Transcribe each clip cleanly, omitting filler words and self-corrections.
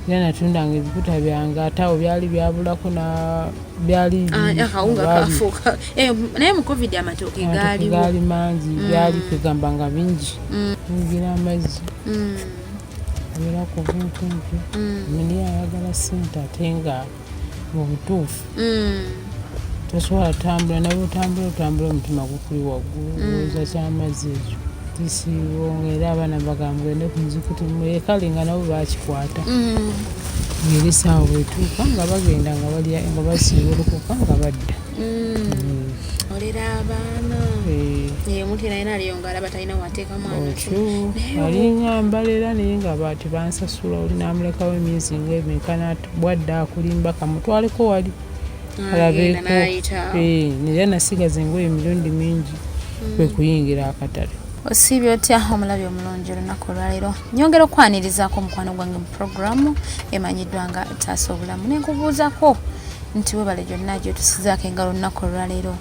era natundanga ebikuta byange ate awo byali byabulako na byali akawunga kafuuka naye mu covid amatooke gaali mangi byali kugamba nga bingi ngira amazzi era ku buntumpi mini ayagala sente ate nga mu butuufu tosobola tambula naye otambula omutima gukuli waggulu oza kyamazzi ekyo kisiibo era abaana bagamba gende ku muzikuti mwekale nga nabo bakikwata ngeri saawa bwetuuka nga bagenda nga balya nga basiibulukuka nga badda olera abaana omuntu naye aliyonga alaba talina wateeka mwana alinyambalera naye nga tebansasula oli namulekawo emyezi ngaemeka bwadde akulimba kamutwaleko wali alabeeko naye nasigaza engoye emirundi mingi kwe kuyingira akatale. Osiibye otya omulabi omulungi olunaku olwaleero nyongera okwanirizaako omukwano gwange mu puroguramu emanyiddwa nga Taasa Obulamu nenkubuuzako nti webale gyonna gyotusizaako engalo olunaku olwaleero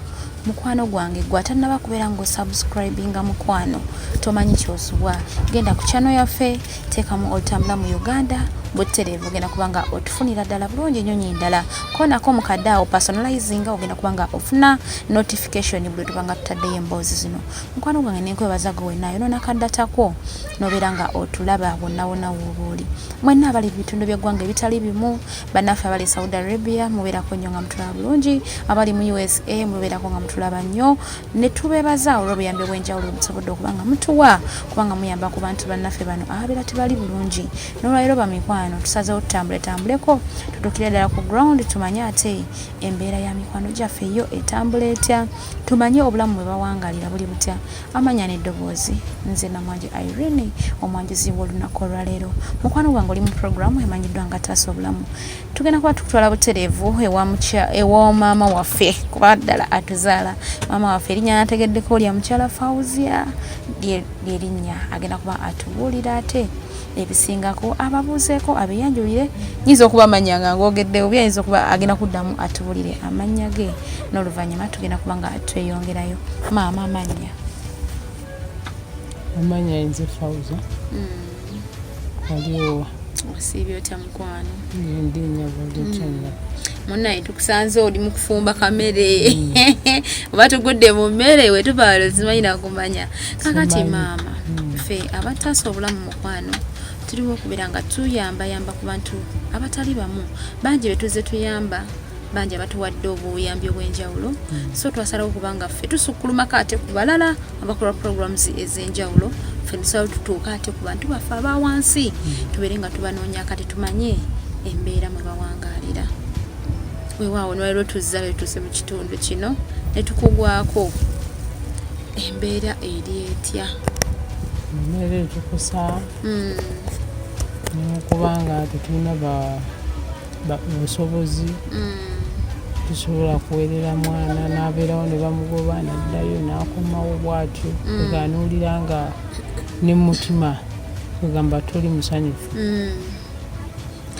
mukwano gwange gwe atannaba kubeera ng'osubscribinga mukwano tomanyi kyosubwa genda ku channel yaffe teekamu Olutambula mu Uganda bwetereevu ogenda kubanga otufunira ddala bulungi ennyonyi ndala konako mukadde awo personalizing ogenda kubanga ofuna notification buli tubanga tutaddeyo emboozi zino mukwano gwange nenkwebaza gwe wenna yonoona kaddatako nobeera nga otulaba wonna wonna woobaoli mwenna abali bitundu by'eggwanga ebitali bimu bannaffe abali Saudi Arabia mubeerako nnyo nga mutulaba bulungi abali mu USA mubeerako nga mutulaba nnyo ne tubeebaza olw'obuyambi obw'enjawulo musobodde okubanga mutuwa kubanga muyamba ku bantu bannaffe bano ababeera tebali bulungi n'olwaleero bamikwano tusazeewo tutambuleko tutuukire ddala ku ground tumanye ate embeera ya mikwano gyaffe yo etambula etya tumanye obulamu bwe bawangalira buli butya amanya n'eddoboozi nze namwanje Irene omwanjuzi w'olunaku olwaleero mukwano gwange oli mu programu emanyiddwa nga Taasa Obulamu tugenda kuba tukutwala butereevu ewa maama waffe kuba ddala atuzaala maama waffe erinnya nategeddeko lya mukyala Fauzia lyerinnya agenda kuba atubuulira ate ebisingako ababuuzeeko abeyanjulire nyinza okuba amanya nga ngoogeddewo byayinza okuba agenda kuddamu atubulire amannya ge n'oluvannyuma tugenda kuba nga tweyongerayo maama amanya nze Fauza aliwo osiibye otya mukwano ndinya bulutanya munnaye tukusanze oli mu kufumba kamere oba tugudde mu mmere wetubaalo zimanyira kumanya kakati maama ffe abataasa obulamu mukwano tuliwo okubeera nga tuyamba ku bantu abatali bamu bangi betuze tuyamba bangi abatuwadde obuyambi obw'enjawulo so twasalawo kubanga ffe tusukkulumako ate ku balala abakola programs ez'enjawulo ffe tusawo tutuuka ate ku bantu baffe aba wansi tubeere nga tubanoonya kati tumanye embeera mwe bawangaalira weewaawo nolwaleero tuzza betuuse mu kitundu kino ne tukugwako embeera eri etya embeera etukusa kubanga tetulina busobozi tusobola kuweerera mwana n'abeerawo ne bamugoba naddayo n'akomawo bw'atyo eganuulira nga ne mutima kugamba toli musanyufu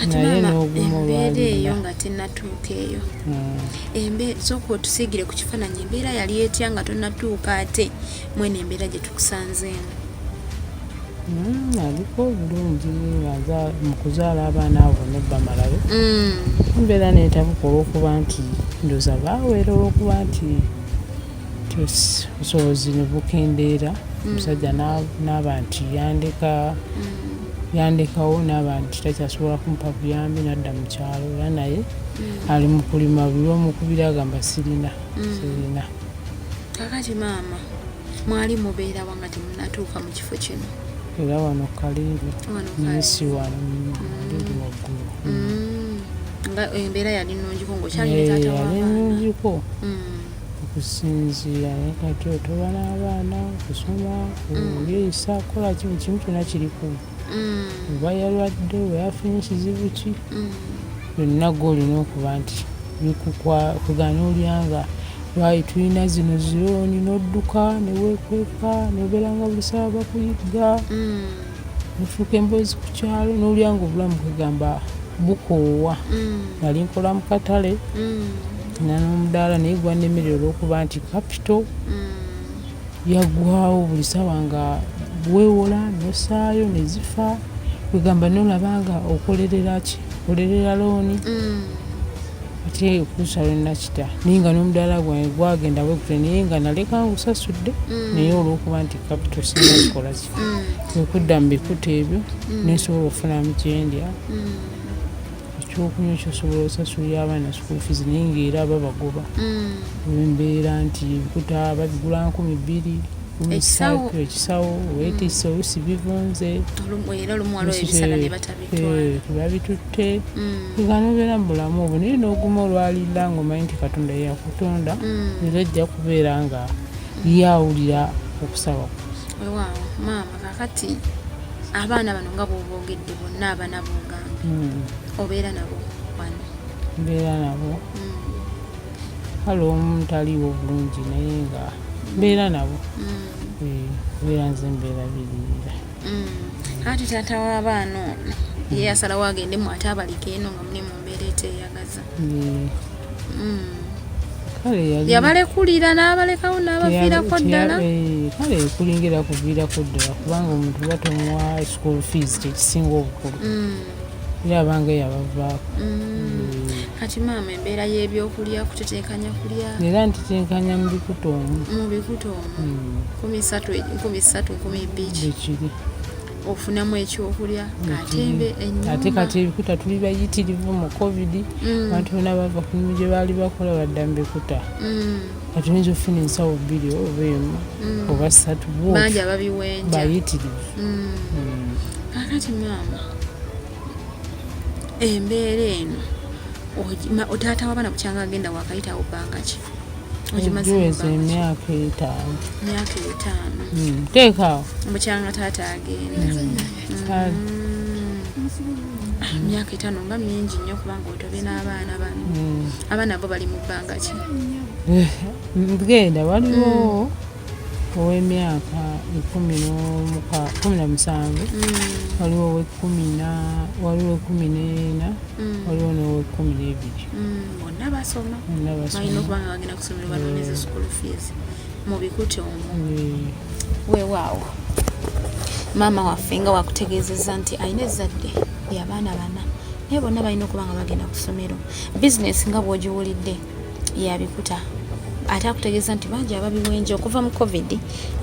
naye n'oguma olwaleero nga tennatuuka eyo sooka otusiigire ku kifaananyi embeera yali etya nga tonnatuuka ate mwene embeera gye tukusanzeemu aliko bulungi mu kuzaala abaana abo nebbamalayo embeera neetabuka olw'okuba nti ndoza baaweera olw'okuba nti obusobozi ne bukendeera omusajja n'aba nti yandekawo n'aba nti takyasobola kumupa buyambi nadda mu kyalo era naye ali mu kulima buli omukubira agamba sirina kakati maama mwali mubeera wanga temunatuuka mu kifo kino era wano kaleero nisi wano ndi waggulu nga embeera yali nnungiko ng'okyali taata yali nnungiko okusinziira naye kati otoba n'abaana okusoma kulyeyisa kukola kimu kyonna kiriku oba yalwadde oba yafunye kizibu ki byonna gw'olina okuba nti bikuganuulyanga lwaki tulina zino zirooni n'odduka neweekweka nobeera nga buli sawa bakuyiga ofuuka emboozi ku kyalo n'olyanga obulamu kwegamba bukoowa nali nkola mu katale na n'omudaala naye gwannemerera olw'okuba nti kapito yaggwawo buli sawa nga weewola n'osaayo ne zifa kwegamba nolabanga okolerera ki okolerera looni ate okutuusa lwe nakita naye nga n'omudaala gwange gwagenda bwekute naye nga naleka ngusasudde naye olw'okuba nti capital singa kikola ki okudda mu bikuta ebyo nesobola okufunamu kyendya ekyokunywa kyosobola osasulira abaana school fees naye ngaera babagoba embeera nti ebikuta babigula 2,000 ekisawo weetisse olusi bivunze tebabitutte nga nobeera mu bulamu obwo naye n'oguma olwalira ng'omanyi nti katonda yakutonda era ajja kubeera nga yawulira okusaba wewaawo maama kakati abaana bano nga bw'oboogedde bonna abaana b'Uganda obeera nabo wano mbeera nabo kale omu taliiwo bulungi naye nga mbeera nabo mbeera nze mbeera birira ati taata w'abaana ye yasalawo agendemu ate abalika eno nga muli mu mbeera eteeyagaza yabalekulira n'abalekawo n'abaviirako ddala kale kulingira kuviirako ddala kubanga omuntu batomuwa school fees kyekisinga obukulu era abange yabavaako kati maama embeera y'ebyokulya kuteteekanya kulya era ntiteekanya mu bikuta omwo 13,000 bekiri ofunamu ekyokulya katembe ate kati ebikuta tuli bayitirivu mu covid abantu bonna bava ku mirimu gye baali bakola badda mu bikuta kati oyinza okufuna ensawo 2 oba emu oba 3 bangi ababiwenja bayitirivu kakati maama embeera eno otaata w'abaana bukyanga agenda wakayitawo bbanga ki ogiweza emyaka 5 teekaawo bukyanga taata agenda emyaka 5 nga mingi nnyo kubanga otobe n'abaana bano abaana bo bali mu bbanga ki genda waliwo ow'emyaka 17 waliwo ow'e14 waliwo 14 waliwo n'ow'e12 bonna basoma balina okuba nga bagenda kusomero banoneze school fees mu bikuta omwo weewaawo maama waffe nga wakutegeezezza nti alina ezzadde y'abaana 4 naye bonna balina okuba nga bagenda ku ssomero bizinesi nga bw'ogiwulidde yabikuta ate akutegeeza nti bangi ababiwenja okuva mu covid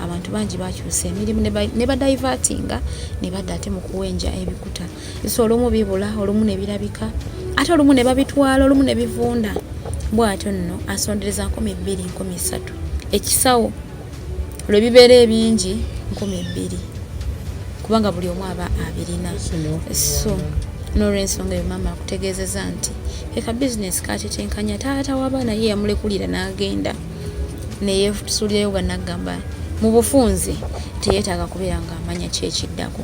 abantu bangi bakyusa emirimu ne badaivatinga ne badda ate mu kuwenja ebikuta so olumu bibula olumu ne birabika ate olumu ne babitwala olumu ne bivunda bw'atyo nno asondereza 2,000 ekisawo lwe bibeera ebingi 2,000 kubanga buli omu aba abirina so n'olw'ensonga eyo maama akutegeezeza nti eka bizinesi katetenkanya taata w'abaana ye yamulekulira n'agenda neyesuulirayo nga naggamba mu bufunze teyeetaaga kubeera ng'amanya kyekiddako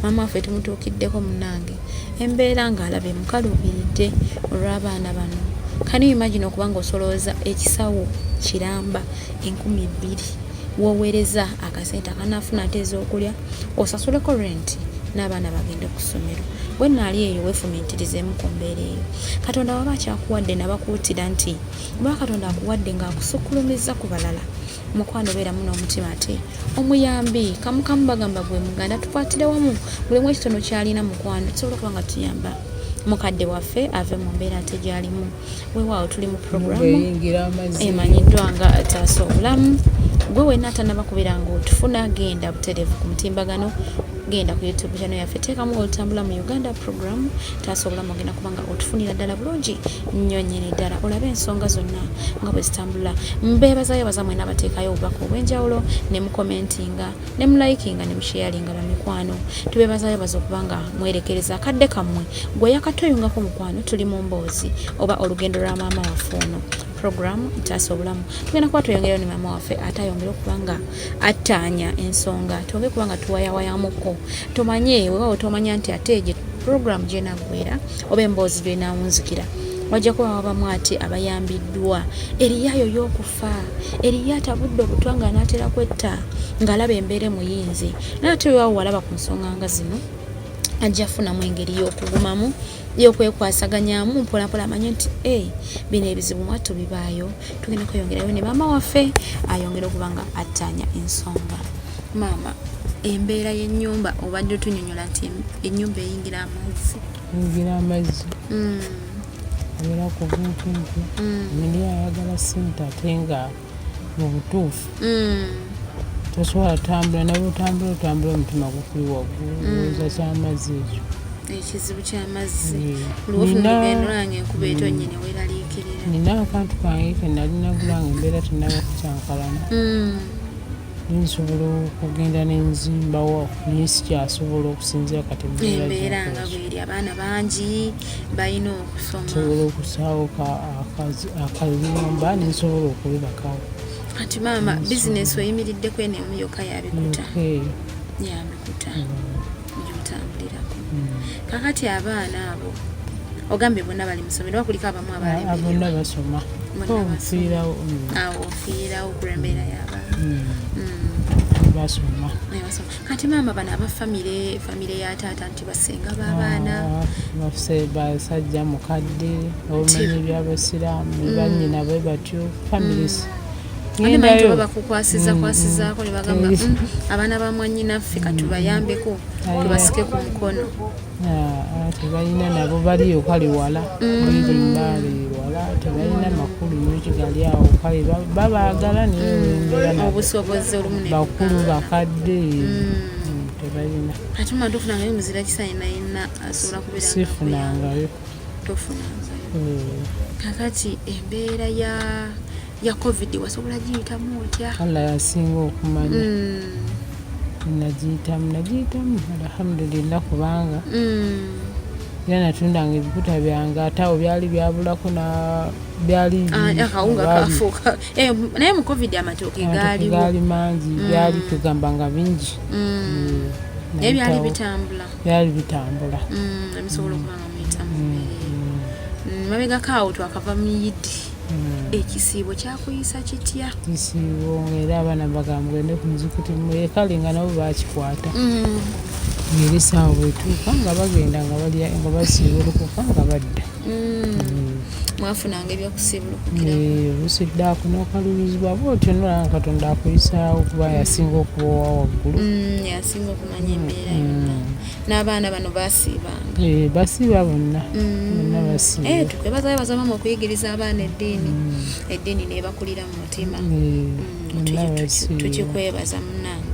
maama waffe tumutuukiddeko munnange embeera ng'alaba emukaluubiridde olw'abaana bano kani imagine okubanga osolooza ekisawo kiramba 2,000 woweereza akasente akanaafuna ate ez'okulya osasuleko renti n'abaana bagende ku ssomero bwe naali eyo weefumiitirizeemu ku mbeera eyo katonda waba akyakuwadde nabakuutira nti bwa katonda akuwadde ng'akusukkulumizza ku balala mukwano beeramu n'omutima ate omuyambi kamukamu bagamba gwe muganda tukwatire wamu buli mu ekitono kyalina mukwano tusobola okuba nga tuyamba mukadde waffe ave mu mbeera ate gyalimu weewaawo tuli mu puroguramu emanyiddwa nga taasa obulamu gwe wenna atanabakubira ng'otufuna genda butereevu ku mutimbagano genda ku YouTube channel yaffe teekamu olutambula mu Uganda program taasa obulamu ogenda kubanga otufunira ddala bulungi nnyo nnyini ddala olabe ensonga zonna nga bwe zitambula mbeebazayo bazamwe n'abateekayo obubaka obw'enjawulo ne mukomentinga ne mulayikinga ne musheyalinga bamikwano tubeebazayo baza okubanga mwerekereza akadde kammwe gwe yakatoyungako mukwano tuli mu mboozi oba olugendo lwa maama waffe ono program taasa obulamu tugenda kuba tuyongerayo ne maama waffe ate ayongera okubanga attaanya ensonga twongere kubanga tuwayawayamuko tomanye wewawo tomanya nti ate gye program gyenaggwera oba emboozi gyenawunzikira wajja kuba wabamu ate abayambiddwa eriyaayo y'okufa eriyo atabudde obutwa nga anaatera kwetta ng'alaba embeera muyinzi naye ate wewawo walaba ku nsonga nga zino ajja afunamu engeri y'okugumamu y'okwekwasaganyamu mpolampola amanye nti bino ebizibu mwattu bibaayo tugenda kweyongerayo ne maama waffe ayongera okuba nga attaanya ensonga maama embeera y'ennyumba obadde otunyonyola nti ennyumba eyingira amazzi abeera ku buntuntu muli ayagala ssente ate nga mu butuufu tosobola tambula naye otambula omutima gukuli waggulu oza kyamazzi ekyo ekizibu ky'amazzi olwofuna olugendo lwange enkuba etonnyine weeraliikirira nina akantu kange ke nali nagulanga embeera tenaba kukyankalana nsobola okugenda nenzimbawo naye sikyasobola okusinzira kati embeera nga bweri abaana bangi balina okusoma nsobola okusaawo akayumba nensobola okubibakawo kati maama bizinesi oyimiriddeko eno emu yokka yabikuta gyotambulirako kakati abaana abo ogambye bonna bali musomero wakuliko abamu bonna basoma ofiirawo kulwembeera y'abaana basoma kati maama bano famire ya taata nti basenga b'abaana basajja mukadde obumanyi by'abasiraamu bannyina be batyo families ngendayo bakukwasizaako ne bagamba abaana ba mwannyinaffe katubayambeko tubasike ku mukono tebalina nabo baliyo kale wala birimbaale wala tebalina makulu nyo kigali awo kale babaagala niyo obusobozi olumu bakulu bakadde tebalina ate muma tofunangayo muzira kisaninaina asobola kubeera sifunangayo kakati embeera ya covid wasobola giyitamu otya alla yasinga okumanya nagiyitamu alhamdulillah kubanga era natundanga ebikuta byange ate awo byali byabulako byali akawunga kafuuka naye mu covid amatooke gaali mangi byali tugamba nga bingi naye byali bitambula emisobola okubanga muyitamu mabegako awo twakava mu yidi ekisiibo kyakuyisa kitya kisiibo era abaana bagamba gende ku muzikuti mwekale nga nabo bakikwata ngeri saawa bwetuuka nga bagenda nga basiibulukuka nga badda mwafunanga ebyakusiibulukukira olusiddaako n'okalulizibwa bwotyo nolanga katonda akuyisaawo kuba yasinga okubawa waggulu yasinga okumanya embeera yonna n'abaana bano basiibanga basiiba bonna tukwebazayo bazamamu okuyigiriza abaana eddiini nebakulira mu mutima tukikwebaza munnange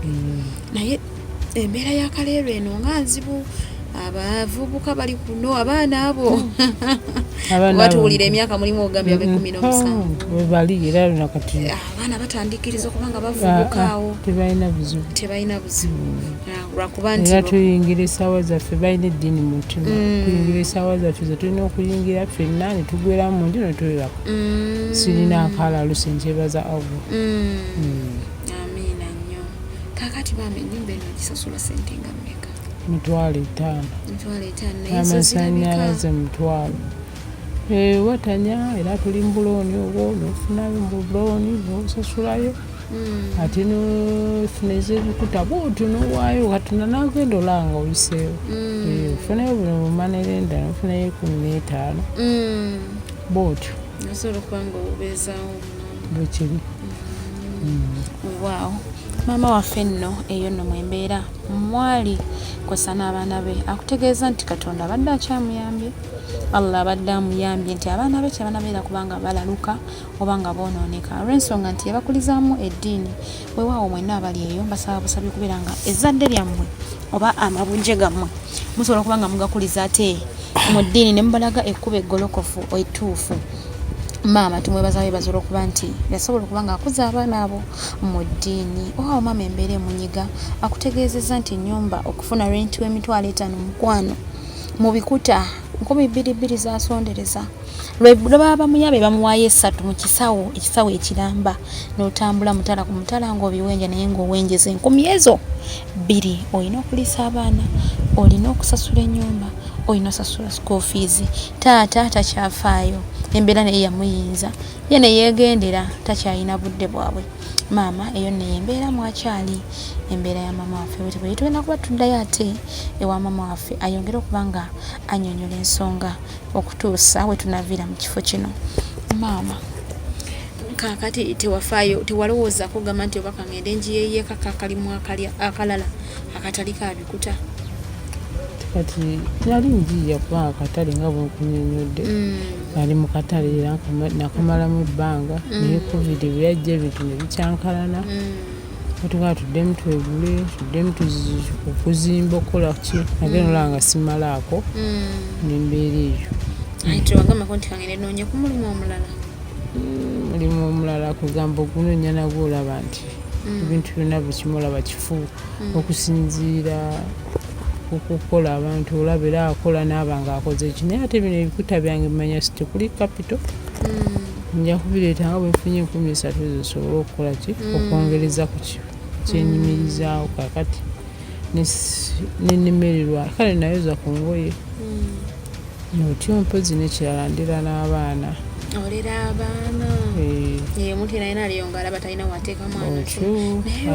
naye embeera yakaleero eno nga nzibu abavubuka bali kuno abaana abo batuwulira emyaka mulimu ogambye ab'ekumi era nakati abaana batandikiriza okubanga bavubukaawo tebalina buzibu lwakuba nti era tuyingira essaawa zaffe balina eddiini mu mutima tuyingira essaawa zaffe ze tulina okuyingira ffenna ne tugweramu mu nju ne tuwerako sirina akalalu sinkyebaza abo amiina nnyo kakati baama ennyumba eno gisasula sente nga mmeka $5,000 amasannyalaze $1,000 watanya era tuli mbulooni obwo nofunayo mbulooni nosasulayo ate nofuna ez'ebikuta bwotyo nowaayo katonda nagenda olanga oyiseewo ofunayo buno bumanerenda nofunayo 15 bwotyo nasobola okubanga obubeezaawo bwekiri waawo maama waffe nno eyo nno mwembeera mwali kosa n'abaana be akutegeeza nti katonda abadde akyamuyambye allah abadde amuyambye nti abaana be tebanabeera kubanga balaluka oba nga boonooneka olw'ensonga nti yabakulizaamu eddiini weewaawo mwenna abali eyo mbasaba busabye okubeera nga ezzadde lyammwe oba amabunje gammwe musobola okuba nga mugakuliza ate mu ddiini ne mubalaga ekkuba eggolokofu etuufu maama tumwebazayo bazola okuba nti yasobola okuba nga akuza abaana abo mu ddiini owawo maama embeera emunyiga akutegeezezza nti ennyumba okufuna renti w'Emitwalo 5 mukwano mu Bikuta 22 zasondereza lwe baba bamuyambe bamuwaayo 3 mu ekisawo ekiramba n'otambula mutala ku mutala ng'obiwenja naye ng'owenjeza 10 ezo 2 olina okuliisa abaana olina okusasula ennyumba olina osasula school fees taata takyafaayo embeera naye yamuyinza ye ne yeegendera takyalina budde bwabwe maama eyo ne embeera mwakyali embeera ya mama waffe bwe tugenda kuba tuddayo ate ewa mama waffe ayongere okuba nga annyonnyola ensonga okutuusa we tunaviira mu kifo kino maama kakati tewafaayo tewalowooza kugamba nti oba kangende njiyeeyeka kakalimu akalala akatali ka Bikuta kati yali njiya kuba akatale nga bwenkunyonyodde ali mu katale era nakamalamu ebbanga naye covid bwe yajja ebintu ne bikyankalana tugaa tuddemu twegule tuddemu okuzimba okukola ki ate nolaba nga simalaako nembeera eyo tewagambako nti kangende noonye ku mulimu omulala mulimu omulala kugamba ogunoonya nagwo olaba nti ebintu byonna bukimulaba kifu okusinziira okukola abantu olaba era akola naaba ng'akoze eki naye ate bino ebikuta byange mmanya siti kuli kapito nja kubireeta nga bwenfunye 13 zisobole okukola ki okwongereza ku kyenyimirizaawo kakati nenemererwa kale nayoza ku ngoye notyo mpozi nekirala ndera n'abaana olera abaana omuntu naye aliyonga alaba talina wateeka mwana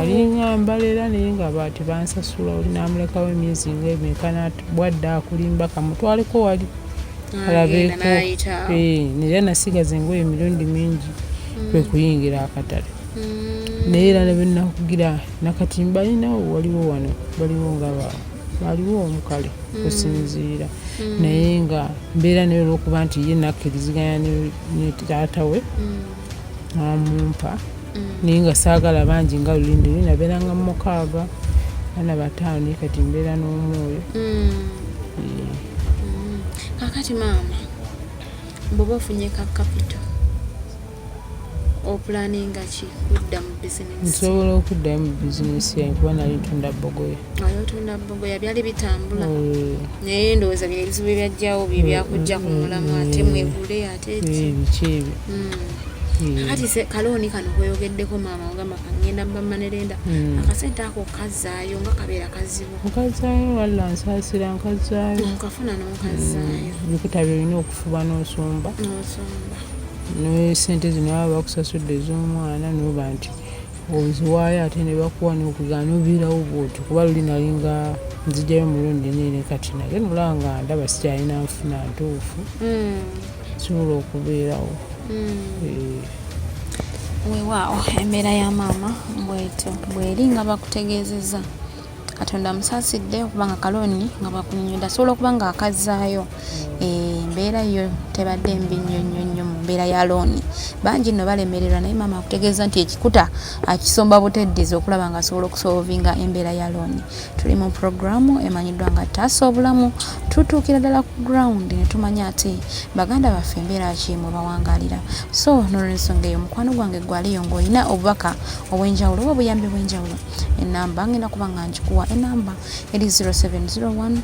alingamba leera naye nga tebansasula oli namulekawo emyezi ng'emeka bwadde akulimba kamutwaleko wali alabeeko naye nasigaza engoye emirundi mingi kwe kuyingira akatale naye era nebenakugira nakati mbalinawo waliwo wano baliwo nga waliwo omukale kusinziira naye nga mbeera naye olwokuba nti ye nakkiriziganya ne taata we amumpa naye nga saagala bangi nga lulindi lwe nabeeranga mu 6 bana 5 naye kati mbeera n'omwoyo kakati maama bw'oba ofunye ka kapito opulaninga ki kudda mu bizinesi nsobola okuddayo mu bizinesi yange kuba nali ntunda bogoya otunda bogoya byali bitambula naye ndowooza bino ebizibu ebyajjawo byakujja ku mulamu ate mwegule ate biki ebyo kati kalooni kano kweyogeddeko maama ogamba kangenda bamanerenda akasente ako kazaayo nga kabeera kazibu nkazaayo walla nsaasira nkazaayo nkafuna n'okazaayo Bikuta byolina okufuba n'osomba n'esente zino baba bakusasudde ez'omwana noba nti oziwaayo ate ne bakuwa n'okugana n'obiirawo bwoti kuba luli nali nga nzijjayo mulundi nene kati naye nolaba nga ndaba sikyalina nfuna ntuufu sobola okubeerawo weewaawo embeera ya maama bwetyo bweri nga bakutegeezezza Katonda musaasidde okuba nga kalooni nga bakunyonyoda asobola okuba nga akazaayo embeera yo tebadde mbi nnyo mu mbeera ya looni bangi nno balemererwa naye maama akutegeeza nti ekikuta akisomba buteddezi okulaba nga asobola okusolvinga embeera ya looni tuli mu puroguramu emanyiddwa nga taasa obulamu tutuukira ddala ku ground ne tumanya ate baganda baffe embeera ki mwe bawangaalira so n'olw'ensonga eyo mukwano gwange gwaliyo ng'olina obubaka obw'enjawulo oba obuyambi bw'enjawulo enamba ngenda kuba nga njikuwa enamba eri 0701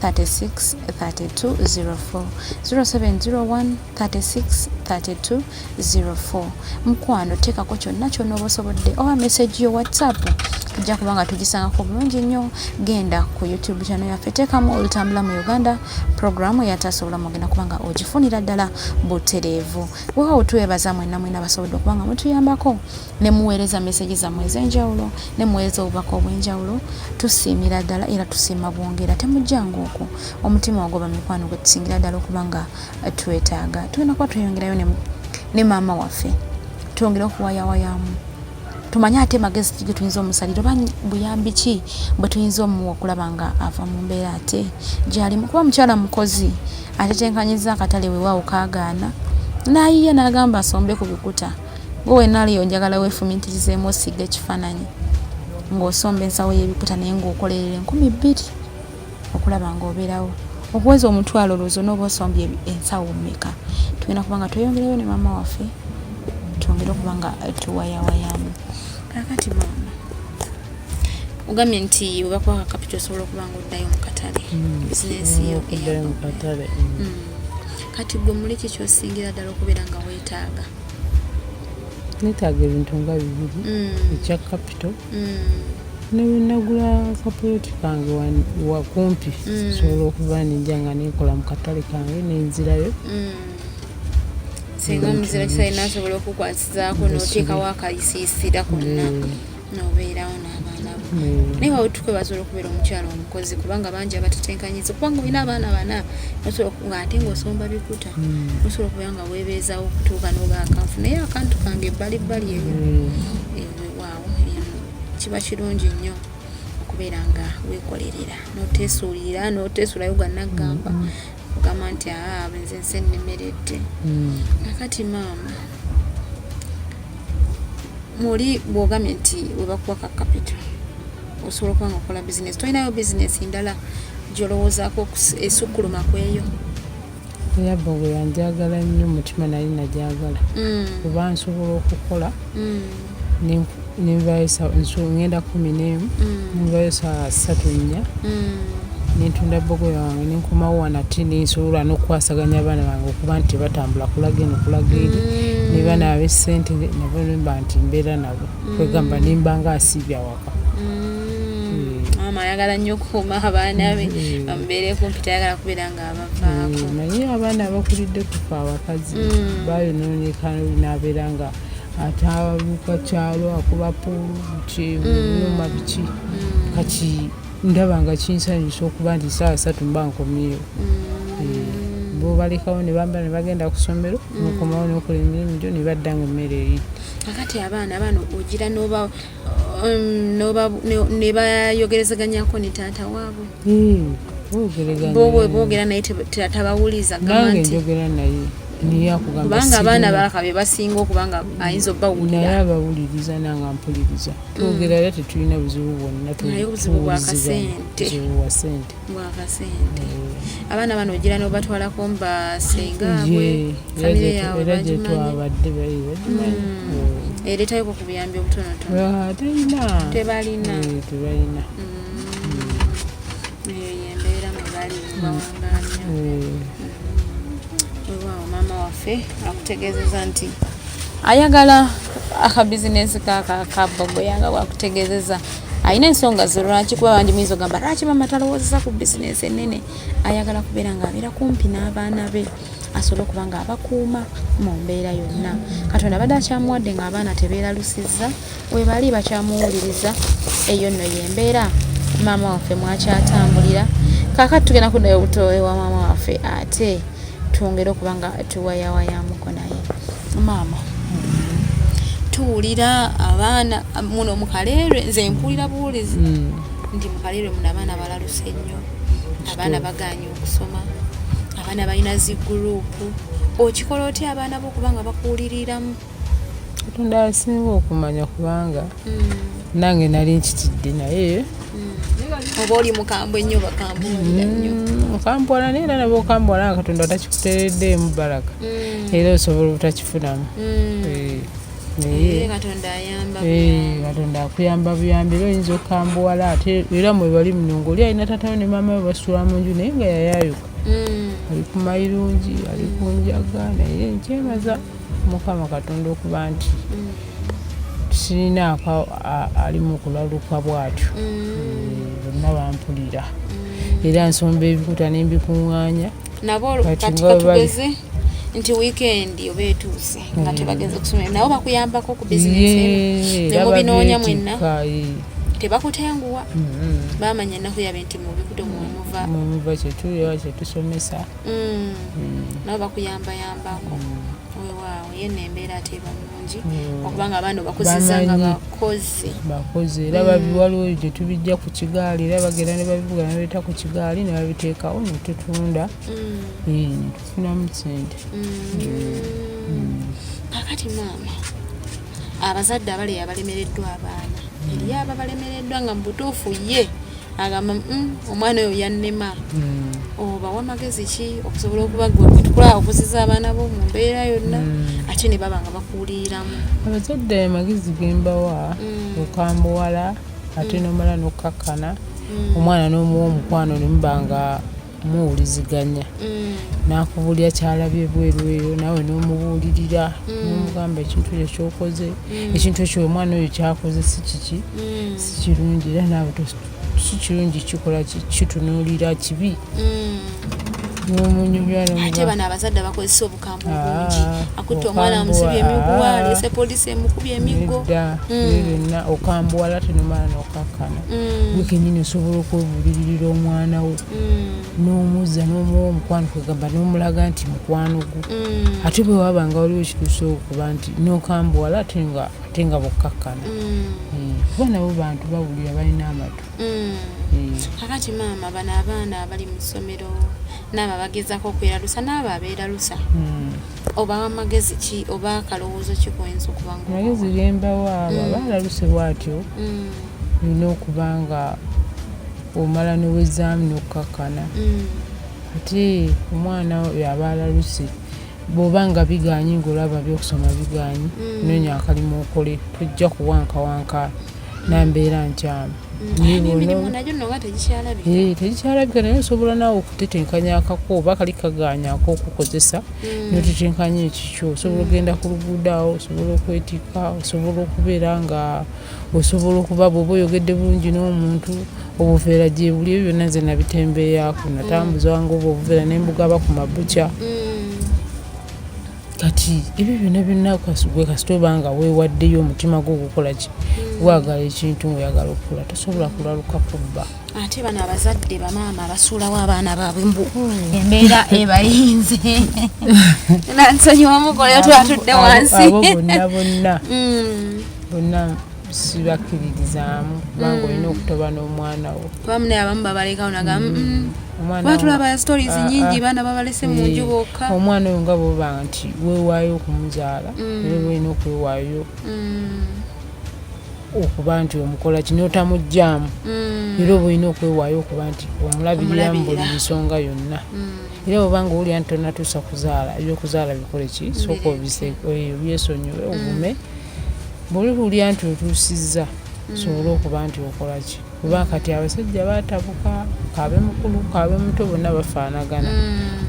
36 32 04 0701 36 32 04 mukwano teekako kyonna kyonna oba osobodde oba message yo WhatsApp tujja kuba nga tugisangako bulungi nnyo genda ku YouTube channel yaffe teekamu olutambula mu Uganda programu yataasa obulamu ogenda kuba nga ogifunira ddala butereevu weewa tuweebaza mwenna basobodde okuba nga mutuyambako ne muweereza message zammwe ez'enjawulo ne muweereza obubaka obw'enjawulo tusiimira ddala era tusiima bwongera temujjangu okwo omutima ogoba mikwano gwe tusingira ddala okuba nga twetaaga tulina kuba tweyongerayo ne maama waffe twongere okuwayawayamu tumanye ate magezi ki ge tuyinza omusalira oba buyambi ki bwe tuyinza omuwa okulaba nga ava mu mbeera ate gy'alimu kuba mukyala mukozi ate tenkanyiza akatale weewaawo kaagaana n'ayiye n'agamba asombe ku Bikuta gwe wenna aliyo njagala weefumintirizeemu osiga ekifaananyi ng'osomba ensawo y'ebikuta naye ng'okolerera 200 okulaba ng'obeerawo okuweza omutwalo olwozo n'oba osombye ensawo mmeka tulina kuba nga tweyongerayo ne maama waffe twongere okuba nga tuwayawayamu kakati maama ogambye nti webakuwa kapito osobola okuba nga oddayo mu katale bizinesi yo okuddayo mu katale kati gwe muli ki kyosingira ddala okubeera nga weetaaga neetaaga ebintu nga 2 ekya kapito newenagula kapuloti kange wakumpi sobola okuba nijja nga nekola mu katale kange nenzirayo singa omuzira kisalina asobola okukwasizaako n'oteekawo akayisiisira konna n'obeerawo n'abaana nabo naye wawe tukwebaza okubeera omukyala omukozi kubanga bangi abatetenkanyiza kubanga olina abaana bana osobola ate ng'osomba bikuta osobola okubeera nga weebeezaawo okutuuka n'oba akanfu naye akantu kange ebbalibbali eyo waawo kiba kirungi nnyo okubeera nga weekolerera n'oteesuulirayo gannagamba ogamba nti nze nse nnemeredde kakati maama muli bw'ogambye nti webakuwa ka capital osobola okuba nga okola bizinesi tolinayo bizinesi ndala gy'olowoozaako esukkuluma kweyo yabba bwe yanjagala nnyo omutima nali najagala kuba nsobola okukola ngenda 11 nenvayo saa 3:04 nentunda bogoya wange nenkomawo wanati nensobola n'okukwasaganya abaana bange okuba nti batambula kulaga eno kulaga eri ne bana ab'essente nabo nemba nti mbeera nabo kwegamba nemba nga asiibya waka mama ayagala nnyo okukuuma abaana be bamubeere kumpi tayagala kubeera nga abavaako naye abaana abakulidde kufa abakazi bayonooneka n'abeera nga ataluka kyalo akuba puulu kyuma biki kati ndaba nga kinsanyusa okuba nti saa 3 mba nkomyeyo bo balekawo ne bamba ne bagenda ku ssomero nokomawo n'okola emirimu gyo ne baddanga emmere eri kakati abaana ogira ne bayogerezaganyako ne taata waabwe boogera naye tabawuliza nange njogera naye kubanga abaana balaka be basinga okubanga ayinza obbawulira naye abawuliriza nange mpuliriza twogera era tetulina buzibu bwonna naye obuzibu bwakasente abaana bano ogira n'obatwalako mbasengaabwe famire yaabwe bagimanyi ereetayoko ku buyambi obutonotono tebalina eyo yembeera mwe bali bawangaanya maama waffe akutegeezeza nti ayagala akabizinesi kabogoya nga bwakutegeezeza ayina ensonga ze lwaki kuba bangi muyinza ogamba lwaki mama talowoozeza ku bizinesi ennene ayagala kubeera ng'abeera kumpi n'abaana be asobole okuba nga abakuuma mu mbeera yonna katonda badde akyamuwadde ng'abaana tebeeralusizza we bali bakyamuwuliriza eyo nno yembeera maama waffe mwakyatambulira kaakati tugenda kuddayo obuto ewa maama waffe ate twongere okuba nga tuwayawayamuko naye maama tuwulira abaana muno mukaleerwe nze mpulira buwulizi nti mukaleerwe muno abaana balaluse nnyo abaana baganye okusoma abaana balina ziguruupu okikola otya abaana bokuba nga bakuwuliriramu katonda asinga okumanya kubanga nange nali nkitidde naye oba oli mukambwe nnyo bakambulira nnyo okambwala naye era nabo okambwala nga katonda otakikuteereddeemu baraka era osobola obutakifunamu naye katonda akuyamba buyambi era oyinza okambwala ate era mwe bali munyongo oli alina tatayo ne maama we basula mu nju naye nga yayayuka ali ku mayirungi ali ku njaga naye nkyebaza mukama katonda okuba nti sirinaako ali mu kulaluka bwatyo bonna bampulira era nsomba ebikuta n'embikuŋŋaanya nabo katugeze nti wiikendi oba etuuse nga tebageze kusoma nabo bakuyambako ku bizinesi nebo binoonya mwenna tebakutenguwa bamanya ennaku yabe nti mu bikuta mwemuva kyetuliwa kyetusomesa nabo bakuyambayambako wewaawo ye nembeera ate eba mulungi okubanga abaana bakozesa nga bakozi era babiwaliwo gye tubijja ku kigaali era bagenda ne babivuga ne babita ku kigaali ne babiteekawo ne tutunda tufunamu sente kakati maama abazadde abali abalemereddwa abaana eriyo aba balemereddwa nga mu butuufu ye agamba omwana oyo yannema obawa amagezi ki okusobola okuba gwetukula okuziza abaana bo mu mbeera yonna ate ne baba nga bakuwuliriramu abazadde amagezi gembawa okambuwala ate nomala nokkakkana omwana n'omuwa omukwano ne muba nga muwuliziganya nakubulya kyalabye bweru eyo nawe n'omubuulirira n'omugamba ekintu ekyo kyokoze ekintu ekyo omwana oyo kyakoze si kiki si kirungi era naawe si kirungi kikola kitunuulira kibi n'omunyumya ate bano abazadde bakozesa obukambwe obungi akutte omwana amusibye emiguwa alese poliisi emukubye emiggo byonna okambuwala tenomala n'okakkana gwe kennyini osobola okwebuulirira omwana wo n'omuzza n'omuwa omukwano kwegamba n'omulaga nti mukwano gwo ate bwe wabanga waliwo ekituuse okuba nti n'okambuwala ate nga bokkakkana kuba nabo bantu bawulira balina amatu. Kakati maama bano abaana abali mu ssomero n'abo abagezaako okweralusa n'abo abeeralusa oba amagezi ki oba akalowoozo ki koyinza okuba nga amagezi gembawa abo abaalaluse bwatyo olina okuba nga omala nowezaamu n'okkakkana ate omwana oyo abaalaluse bw'oba nga biganye ng'olaba by'okusoma biganye noonya akalimu okole tojja kuwankawanka nambeera nkyamu tegikyalabika naye osobola naawe okutetenkanya akako oba kali kaganyako okukozesa notetenkanya ekikyo osobola ogenda ku luguudo awo osobola okwetikka osobola okubeera nga osobola okuba bw'oba oyogedde bulungi n'omuntu obuveera gye buli ebyo byonna nze nabitembeeyako natambuza wange oba obuveera nembugaba ku mabukya kati ebyo byonna gwe kasita obanga weewaddeyo omutima gwo okukola ki gwagala ekintu ng'oyagala okukola tosobola kulaluka kubba. Ate bano abazadde bamaama abasuulawo abaana baabwe mbu embeera ebayinze nansonyiwa mukoleyo twatudde wansi abo bonna sibakkiririzaamu kubanga olina okutoba n'omwana wo bamune abamu babalekawo naga batulaba stories nyingi baana babalese mu nju bokka omwana oyo nga bwoba nti weewaayo okumuzaala era olina okwewaayo okuba nti omukola kino otamugjamu era oba olina okwewaayo okuba nti omulabirira mu buli nsonga yonna era obanga owulira nti tonatuusa kuzaala ebyokuzaala bikole ki sooka obyesonyiwe ogume bw'oliwulira nti otuusizza sobole okuba nti okola ki kuba kati abasajja baatabuka kaabe mukulu kaabe muto bonna bafaanagana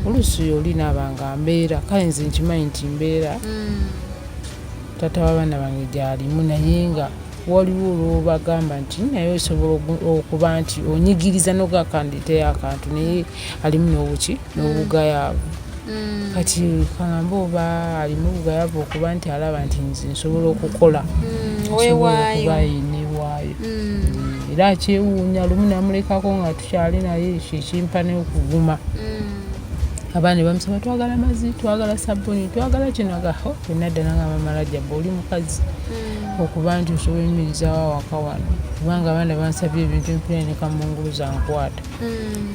oluusi oli naabanga mbeera kale nze nkimanyi nti mbeera taata w'abaana bange gy'alimu naye nga waliwo olwobagamba nti naye osobola okuba nti onyigiriza n'ogakanditeyo akantu naye alimu n'obuki n'obugayaavu kati kangamba oba alimu obugayaavu okuba nti alaba nti nze nsobola okukola okubayinewaayo era akyewuunya lumu namulekako nga tukyali naye kyekimpa n'okuguma abaana ne bamusaba twagala mazzi twagala sabbuni twagala kinaga enadda nangamba malajjabba oli mukazi okuba nti osobola emirizaawo awaka wano kubanga abaana bansabye ebintu empira ne kamunguluza nkwata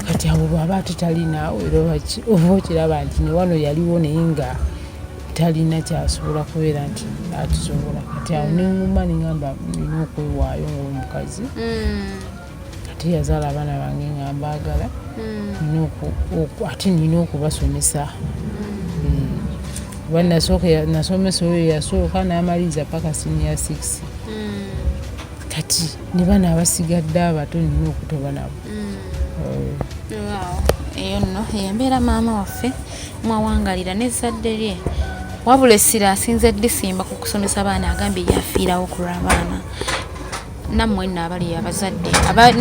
kati abo bw'aba tetalinaawo era oba okiraba nti ne wano yaliwo naye nga talina kyasobola kubeera nti akisobola kati awo neŋŋuma neŋŋamba nina okwewaayo ng'omukazi ate yazaala abaana bange nga mbaagala ate nina okubasomesa kuba nasomesa oyo yasooka n'amaliriza paka senior 6 kati ne bana abasigadde abato nina okutoba nabo. Eyo nno yembeera maama waffe mwawangalira n'ezzadde lye wabula essira asinze disimba ku kusomesa abaana agambye yafiirawo ku lw'abaana nammwe nno abali abazadde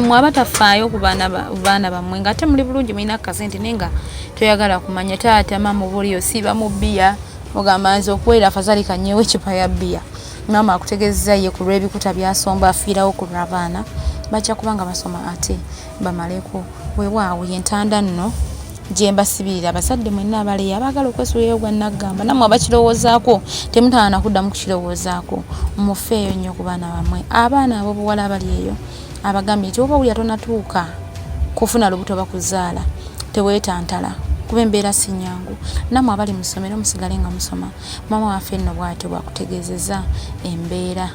mwabatafaayo ku baana bammwe ng'ate muli bulungi mulina akasente naye nga toyagala kumanya taata maama oba oli osiiba mu bbiya ogamba nze okuwera afazali kanyeewo ekipa ya bbiya maama akutegeeza ye ku lw'ebikuta bya Nsomba afiirawo ku lw'abaana bajja kubanga basoma ate bamaleko weewaawo yentanda nno gye mbasibirira abazadde mwenna abaleeyi abaagala okwesuulirayo gwa naggamba nammwe abakirowoozaako temutaana kuddamu kukirowoozaako mufeeyo nnyo ku baana bammwe abaana ab'obuwala abali eyo abagambye nti oba wulya tonatuuka kufuna lubuto bakuzaala teweetantala kuba embeera si nnyangu nammwe abali mu ssomero musigale nga musoma maama waffe nno bw'atyo bwakutegeezeza embeera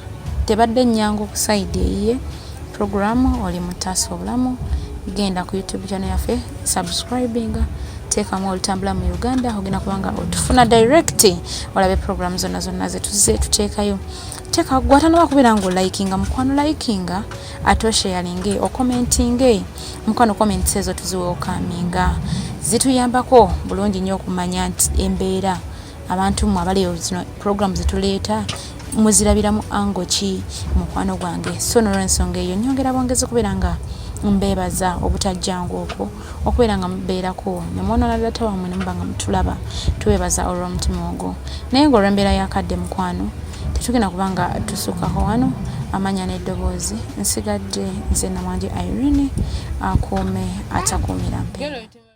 tebadde nnyangu ku sayidi eyiye programu oli mu taasa obulamu genda ku YouTube channel yaffe subscribinga teekamu olutambula mu Uganda ogenda kubanga otufuna direct olabe program zonna zetuze tuteekayo teeka gwatana bakubeera ngo likinga mukwano likinga ato sharinge o commentinge mukwano comments ezo tuziwe okaminga zituyambako bulungi nnyo okumanya nti embeera abantu mu abali zino program zituleeta muzirabiramu ango ki mukwano gwange. So n'olw'ensonga eyo nyongera bwongezi kubeera nga mbeebaza obutajjangu okwo okubeera nga mubeerako ne mwonoona data wammwe ne muba nga mutulaba. Tubeebaza olw'omutima ogwo. Naye ng'olw'embeera y'akadde mukwano tetugenda kuba nga tusukkaho wano. Amanya n'eddoboozi nsigadde nze namwanje Irene akuume atakuumira mpeera.